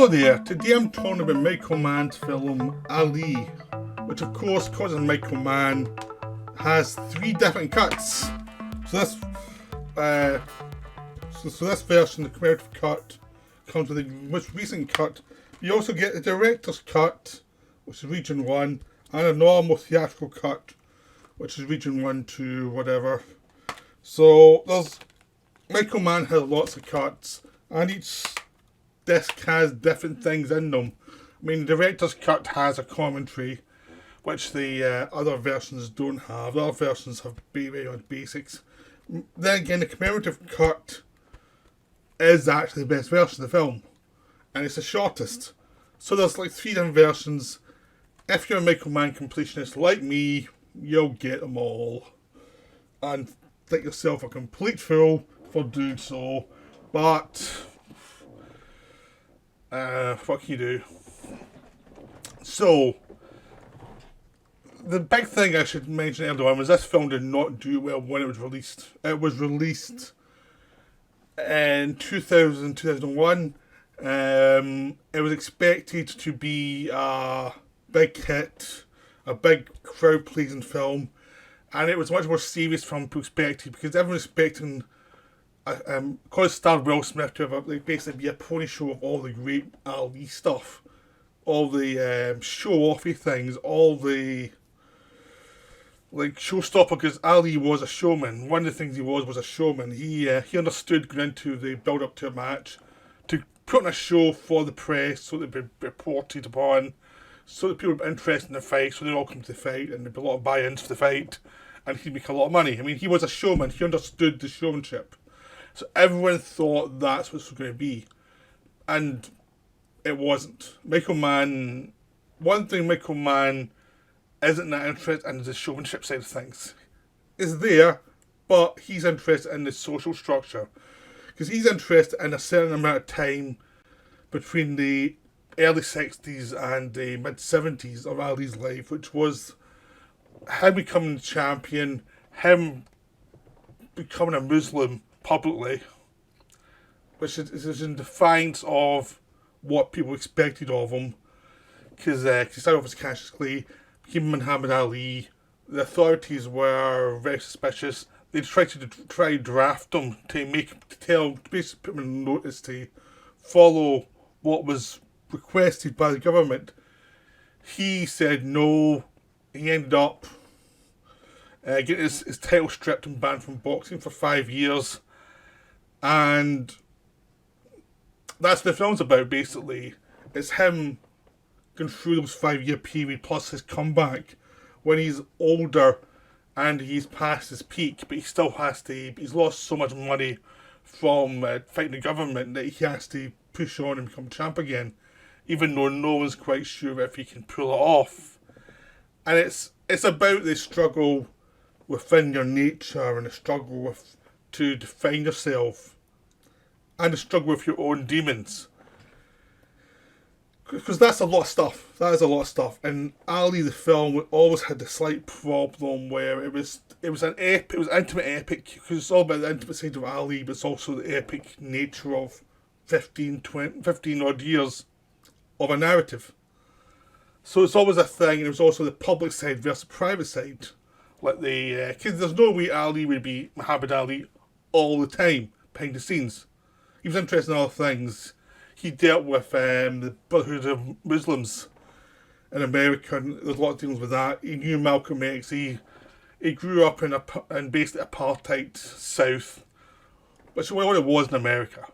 there, today I'm talking about Michael Mann's film Ali, which of course, because of Michael Mann, has three different cuts. So this, this version, the commemorative cut, comes with the most recent cut. You also get the director's cut, which is region 1, and a normal theatrical cut, which is region 1 to whatever. So Michael Mann has lots of cuts, and each disc has different things in them. I mean, the director's cut has a commentary, which the other versions don't have. The other versions have very on basics. Then again, the commemorative cut is actually the best version of the film, and it's the shortest. So there's like three different versions. If you're a Michael Mann completionist like me, you'll get them all, and think yourself a complete fool for doing so. But what can you do? So, the big thing I should mention earlier on was this film did not do well when it was released. It was released in 2000, 2001. It was expected to be a big hit, a big crowd-pleasing film, and it was a much more serious from perspective because everyone was expecting because starred Will Smith to have basically be a pony show of all the great Ali stuff, all the show-offy things, all the showstopper, because Ali was a showman. One of the things he was a showman. He understood going into the build-up to a match to put on a show for the press so that it'd be reported upon, so that people would be interested in the fight, so they'd all come to the fight and there'd be a lot of buy-ins for the fight, and he'd make a lot of money. I mean, he was a showman. He understood the showmanship. So everyone thought that's what it was going to be. And it wasn't. One thing Michael Mann isn't that interested in the showmanship side of things. It's there, but he's interested in the social structure. Because he's interested in a certain amount of time between the early 60s and the mid 70s of Ali's life, which was him becoming champion, him becoming a Muslim publicly, which is in defiance of what people expected of him, because he started off as Cassius Clay, became Muhammad Ali. The authorities were very suspicious. They tried to draft him to basically put him in notice to follow what was requested by the government. He said no. He ended up getting his title stripped and banned from boxing for 5 years. And that's what the film's about, basically. It's him going through those 5-year period plus his comeback when he's older and he's past his peak, but he still has to. He's lost so much money from fighting the government that he has to push on and become champ again, even though no one's quite sure if he can pull it off. And it's about the struggle within your nature and the struggle to define yourself and the struggle with your own demons. Because that's a lot of stuff. That is a lot of stuff. And Ali, the film, always had the slight problem where it was an intimate epic, because it's all about the intimate side of Ali, but it's also the epic nature of 15 odd years of a narrative. So it's always a thing, and it was also the public side versus the private side. Because there's no way Ali would be Muhammad Ali all the time behind the scenes. He was interested in other things. He dealt with the Brotherhood of Muslims in America, and there's a lot of dealings with that. He knew Malcolm X. He grew up in basically apartheid South, which is what it was in America.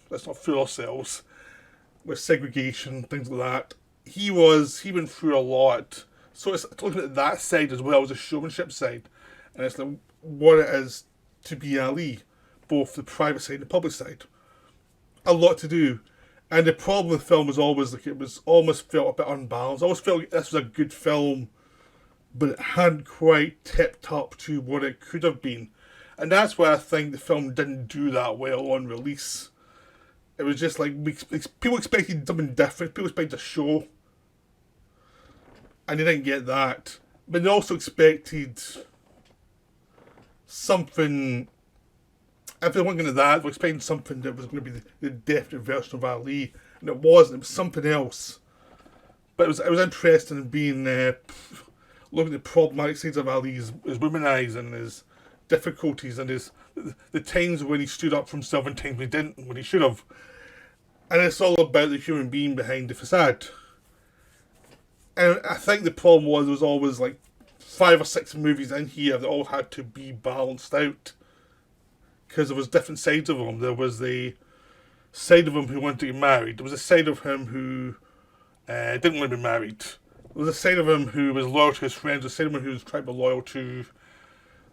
Let's not fool ourselves with segregation, things like that. He went through a lot. So it's looking at that side as well as the showmanship side, and it's like what it is to be Ali, both the private side and the public side. A lot to do, and the problem with the film was always it was almost felt a bit unbalanced. I always felt like this was a good film, but it hadn't quite tipped up to what it could have been, and that's why I think the film didn't do that well on release. It was just like people expected something different. People expected a show. And they didn't get that. But they also expected something. If they weren't going to that, they were expecting something that was going to be the definite version of Ali. and it wasn't. It was something else. But it was interesting in being looking at the problematic sides of Ali's his womanizing, his difficulties, and the times when he stood up for himself and times when he didn't, when he should have. And it's all about the human being behind the facade. And I think the problem was there was always like 5 or 6 movies in here that all had to be balanced out because there was different sides of him. There was the side of him who wanted to get married. There was a side of him who didn't want to be married. There was a side of him who was loyal to his friends. There was a side of him who was trying to be loyal to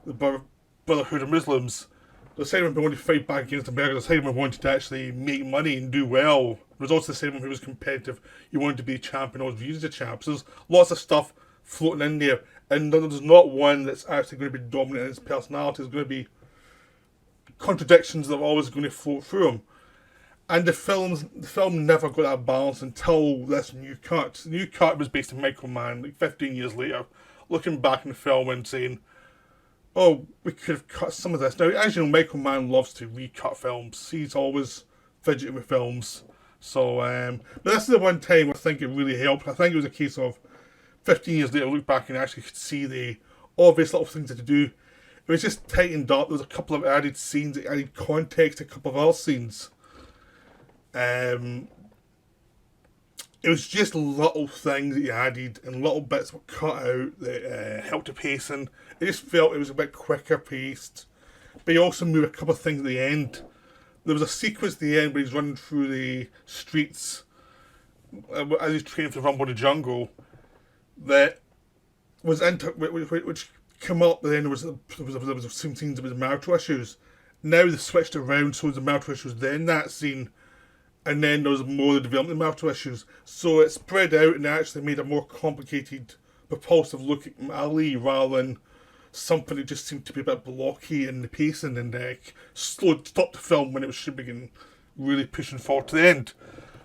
the Brotherhood of Muslims. There was a side of him who wanted to fight back against America. There was a side of him who wanted to actually make money and do well. There was also the side of him who was competitive. He wanted to be a champion, always viewed as a champ. So there's lots of stuff floating in there. And there's not one that's actually going to be dominant in his personality. There's going to be contradictions that are always going to float through him. And the film never got that balance until this new cut. The new cut was based on Michael Mann, like 15 years later, looking back in the film and saying, oh, we could have cut some of this. Now, as you know, Michael Mann loves to recut films. He's always fidgeting with films. So, but this is the one time I think it really helped. I think it was a case of 15 years later, look back and actually could see the obvious little things that to do. It was just tightened up. There was a couple of added scenes, added context, a couple of other scenes. It was just little things that you added and little bits were cut out that helped the pacing. It just felt it was a bit quicker paced. But you also moved a couple of things at the end. There was a sequence at the end where he's running through the streets as he's training for the Rumble in the Jungle that was which came up, but then there was some scenes with marital issues. Now they switched around, so the marital issues then that scene, and then there was more of the development of marital issues. So it spread out and actually made a more complicated, propulsive look at Ali rather than something that just seemed to be a bit blocky in the pacing and stopped the film when it should begin really pushing forward to the end.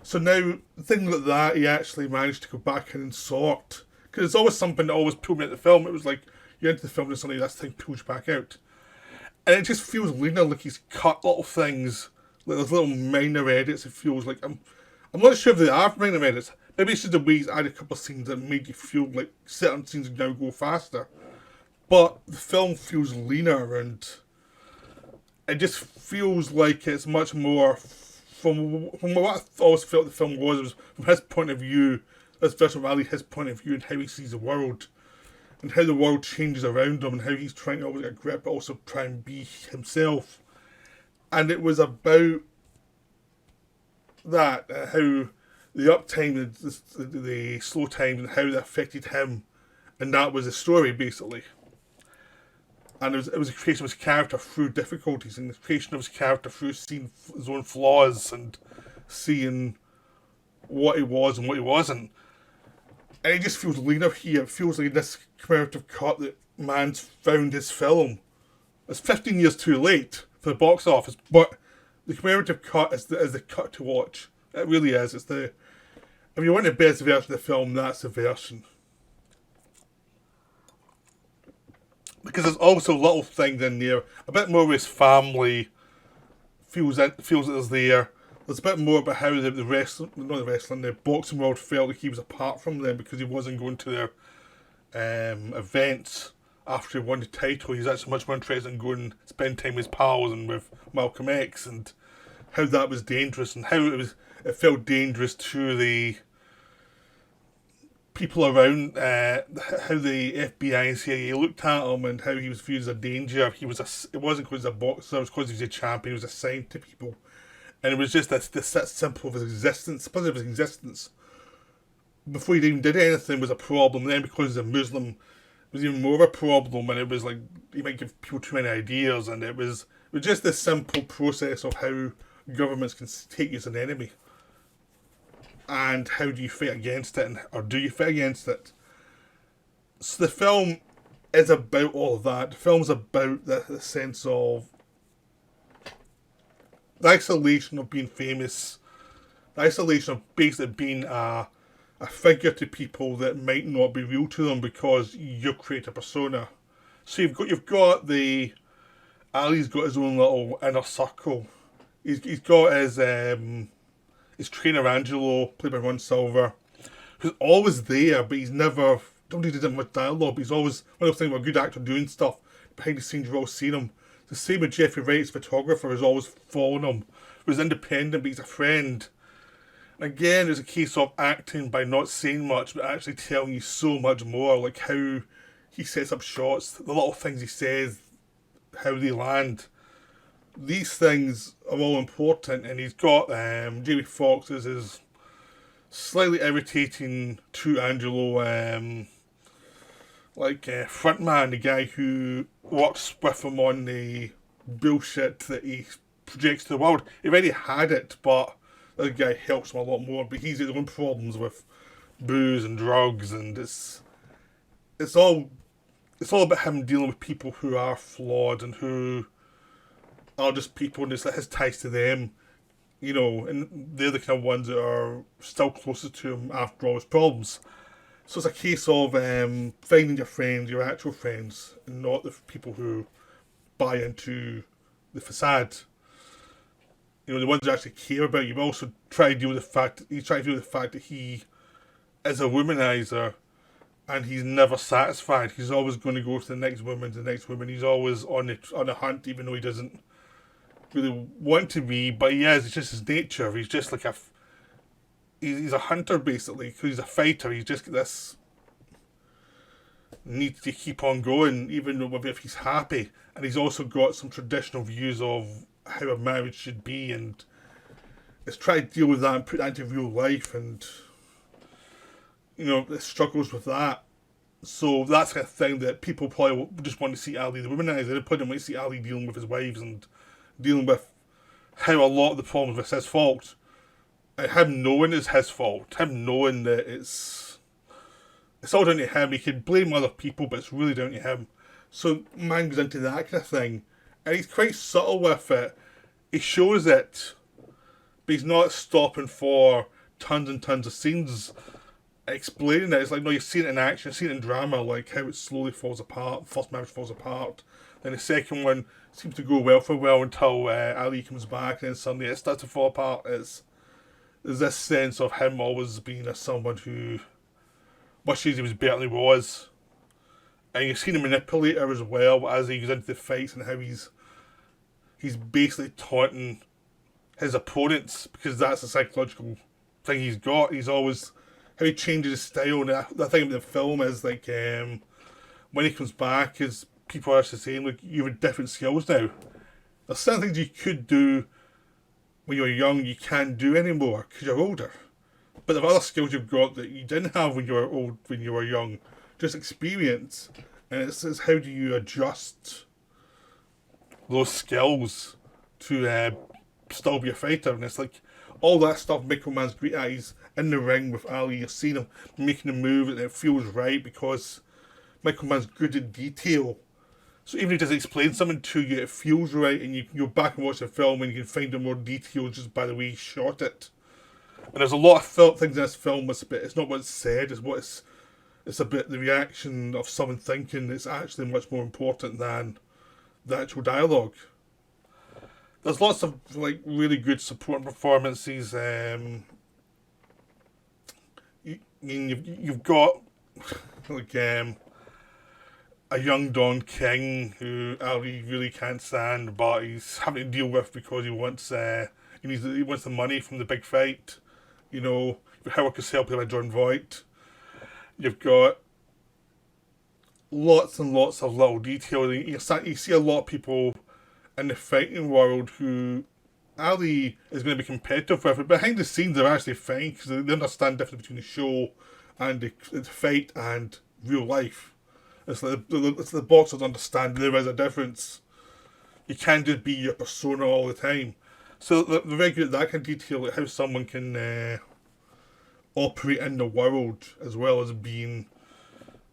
So now, things like that, he actually managed to go back in and sort. Because it's always something that always pulled me at the film. It was like, you're into the film and suddenly this thing pulls you back out. And it just feels leaner, like he's cut little things, like there's little minor edits. It feels like, I'm not sure if they are minor edits. Maybe it's just the way he's added a couple of scenes that made you feel like certain scenes now go faster. But the film feels leaner and it just feels like it's much more, from what I always felt the film was from his point of view, this version of Ali, his point of view and how he sees the world. And how the world changes around him and how he's trying to always get a grip but also try and be himself. And it was about that, how the uptime, the slow times and how that affected him. And that was the story, basically. And it was a creation of his character through difficulties and the creation of his character through seeing his own flaws and seeing what he was and what he wasn't. And it just feels leaner here. It feels like this commemorative cut that Mann's found his film. It's 15 years too late for the box office, but the commemorative cut is the cut to watch. It really is. It's the, if you want the best version of the film, that's the version. Because there's also little things in there, a bit more of his family feels that it's there. There's a bit more about how the boxing world felt like he was apart from them because he wasn't going to their events after he won the title. He's actually much more interested in going and spend time with his pals and with Malcolm X, and how that was dangerous and how it felt dangerous to the people around, how the FBI and CIA looked at him and how he was viewed as a danger. It wasn't because he was a boxer, it was because he was a champion, he was assigned to people. And it was just that simple of his existence. Because of his existence, before he even did anything, was a problem. And then because he's a Muslim, it was even more of a problem. And it was like, he might give people too many ideas. And it was just this simple process of how governments can take you as an enemy. And how do you fight against it? Or do you fight against it? So the film is about all of that. The film's about the sense of the isolation of being famous, the isolation of basically being a figure to people that might not be real to them because you create a persona. So you've got Ali's got his own little inner circle. He's got his his trainer Angelo, played by Ron Silver, who's always there, but he's never, don't really do much dialogue, but he's always, one of the things about a good actor doing stuff, behind the scenes you've always seen him. The same with Jeffrey Wright's photographer, who's always following him, who's independent, but he's a friend. Again, there's a case of acting by not saying much, but actually telling you so much more, like how he sets up shots, the little things he says, how they land. These things are all important, and he's got Jamie Foxx as his slightly irritating to Angelo, frontman, the guy who works with him on the bullshit that he projects to the world. He already had it, but the guy helps him a lot more. But he's got his own problems with booze and drugs, and it's all about him dealing with people who are flawed and who are just people, and it's like his ties to them, you know, and they're the kind of ones that are still closest to him after all his problems. So it's a case of finding your friends, your actual friends, and not the people who buy into the facade. You know, the ones who actually care about you, but also try to deal with the fact that he is a womanizer, and he's never satisfied. He's always going to go to the next woman, He's always on the hunt, even though he doesn't really want to be, but he is. It's just his nature. He's just like he's a hunter, basically, because he's a fighter. He's just got this need to keep on going, even if he's happy. And he's also got some traditional views of how a marriage should be, and it's trying to deal with that and put that into real life, and you know, it struggles with that. So that's the kind of thing that people probably just want to see Ali the womanizer. They probably don't want to see Ali dealing with his wives and dealing with how a lot of the problems was his fault. And him knowing it's his fault. Him knowing that it's all down to him. He can blame other people, but it's really down to him. So Mann goes into that kind of thing. And he's quite subtle with it. He shows it, but he's not stopping for tons and tons of scenes explaining it. It's like, no, you've seen it in action, you've seen it in drama, like how it slowly falls apart. First marriage falls apart. Then the second one seems to go well for a while until Ali comes back, and then suddenly it starts to fall apart. There's this sense of him always being someone who wishes he was better than he was. And you've seen a manipulator as well, as he goes into the fights, and how he's basically taunting his opponents, because that's a psychological thing he's got. He's always, how he changes his style. And the thing about the film is, like, when he comes back, his people are actually saying, look, you have different skills now. There's certain things you could do when you were young you can't do anymore because you're older. But there are other skills you've got that you didn't have when you were old, when you were young. Just experience. And it's how do you adjust those skills to still be a fighter. And it's like all that stuff Michael Mann's great at. He's in the ring with Ali. You've seen him making a move and it feels right because Michael Mann's good at detail. So even if he doesn't explain something to you, it feels right, and you can go back and watch the film and you can find out more detail just by the way he shot it. And there's a lot of things in this film it's not what's said, it's a bit the reaction of someone thinking. It's actually much more important than the actual dialogue. There's lots of like really good supporting performances. You've got like a young Don King who Ali really can't stand, but he's having to deal with because he wants the money from the big fight. You know, Howard Cosell played by John Voight. You've got lots and lots of little detail. You see a lot of people in the fighting world who Ali is going to be competitive with, but behind the scenes they're actually fine because they understand the difference between the show and the fight and real life. It's the boxers understand there is a difference. You can't just be your persona all the time. So they're very good at that kind of detail, like how someone can operate in the world as well as being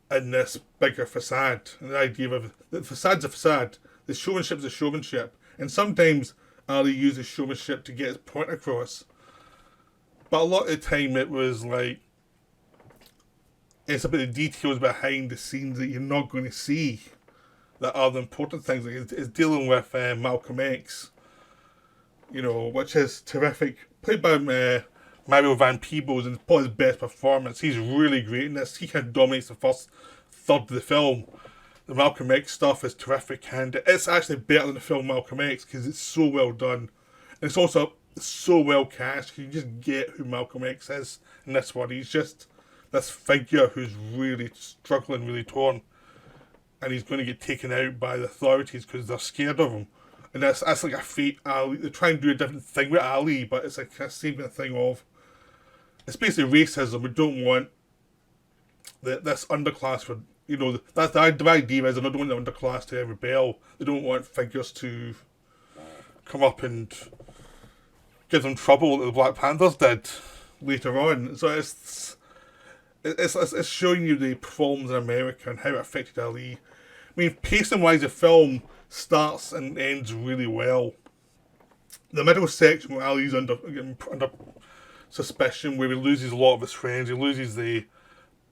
in this bigger facade. And the idea of the facade's a facade, the showmanship's a showmanship. And sometimes Ali uses showmanship to get his point across. But a lot of the time it was like, it's about the details behind the scenes that you're not going to see that are the important things. Like it's dealing with Malcolm X, you know, which is terrific. Played by Mario Van Peebles, and probably his best performance. He's really great in this. He kind of dominates the first third of the film. The Malcolm X stuff is terrific, and it's actually better than the film Malcolm X because it's so well done. And it's also so well cast. You just get who Malcolm X is in this one. He's just this figure who's really struggling, really torn, and he's going to get taken out by the authorities because they're scared of him. And that's like a fate Ali. They try and do a different thing with Ali, but it's like a same thing of, it's basically racism. We don't want this underclass for, you know, that's the idea is they don't want the underclass to rebel. They don't want figures to come up and give them trouble like the Black Panthers did later on. So it's showing you the performance in America and how it affected Ali. I mean, pacing wise, the film starts and ends really well. The middle section where Ali's under suspicion, where he loses a lot of his friends, he loses the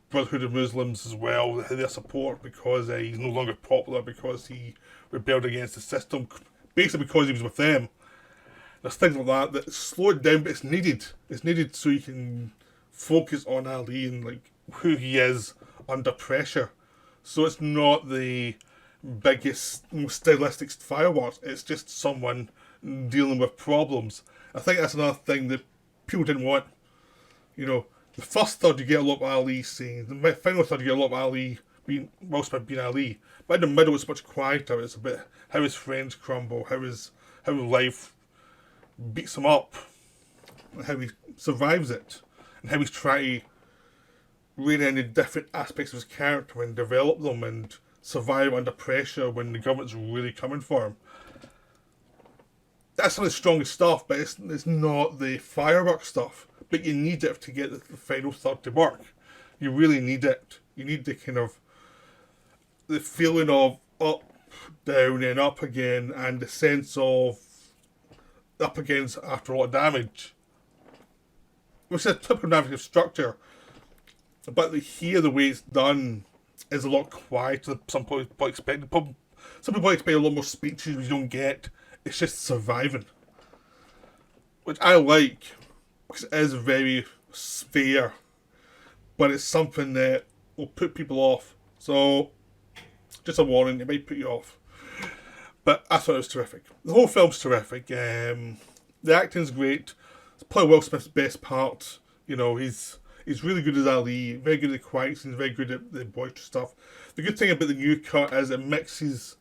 Brotherhood of Muslims as well, their support because he's no longer popular because he rebelled against the system, basically because he was with them. There's things like that slow it down, but it's needed. It's needed so you can focus on Ali and like who he is under pressure. So it's not the biggest, most stylistic fireworks. It's just someone dealing with problems. I think that's another thing that people didn't want. You know, the first third you get a lot of Ali scenes. The final third you get a lot of Ali Will Smith being Ali. But in the middle it's much quieter. It's a bit how his friends crumble, how life beats him up, and how he survives it, and how he's trying to rein in the different aspects of his character and develop them and survive under pressure when the government's really coming for him. That's some of the strongest stuff, but it's not the fireworks stuff. But you need it to get the final third to work. You really need it. You need the kind of the feeling of up, down, and up again, and the sense of up against after a lot of damage. Which is a typical narrative structure. But here, the way it's done is a lot quieter. Some people expect a lot more speeches which you don't get. It's just surviving, which I like because it is very fair, but it's something that will put people off. So, just a warning, it might put you off. But I thought it was terrific. The whole film's terrific. The acting's great. It's probably Will Smith's best part. You know, he's really good as Ali, very good at the quiet scenes, very good at the boisterous stuff. The good thing about the new cut is it mixes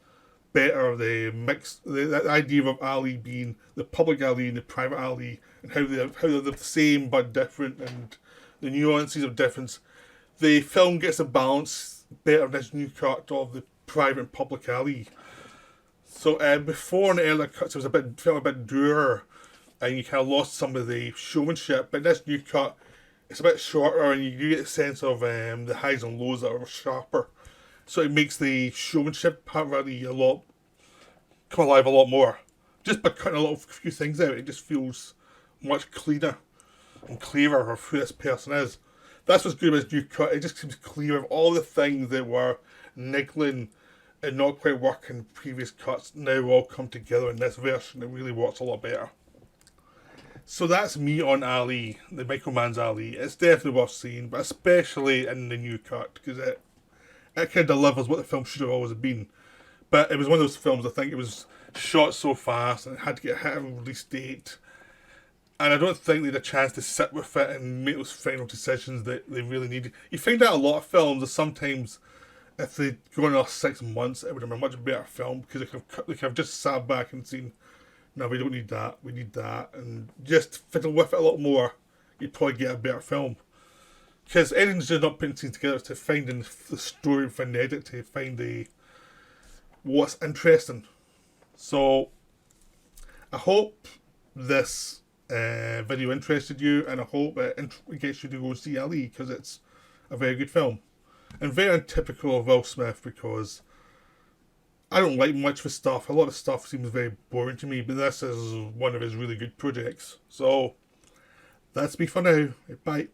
better the idea of Ali being the public Ali and the private Ali, and how they're the same but different, and the nuances of difference. The film gets a balance better in this new cut of the private and public Ali. So before in the earlier cuts, it felt a bit dour, and you kind of lost some of the showmanship. But in this new cut, it's a bit shorter, and you get a sense of the highs and lows that are sharper. So it makes the showmanship part really come alive a lot more. Just by cutting a few things out, it just feels much cleaner and clearer of who this person is. That's what's good about this new cut. It just seems clear of all the things that were niggling and not quite working in previous cuts. Now all come together in this version. It really works a lot better. So that's me on Ali, the Michael Mann's Ali. It's definitely worth seeing, but especially in the new cut, because it kind of delivers what the film should have always been. But it was one of those films, I think it was shot so fast and it had to get hit a release date. And I don't think they had a chance to sit with it and make those final decisions that they really needed. You find out a lot of films that sometimes, if they'd gone another 6 months, it would have been a much better film, because they could have just sat back and seen, no, we don't need that, we need that, and just fiddle with it a lot more, you'd probably get a better film. Because everything's just not putting things together to finding the story, find the edit, to find what's interesting. So, I hope this video interested you, and I hope it gets you to go see Ali, because it's a very good film. And very untypical of Will Smith, because I don't like much of his stuff. A lot of stuff seems very boring to me, but this is one of his really good projects. So, that's me for now. Bye.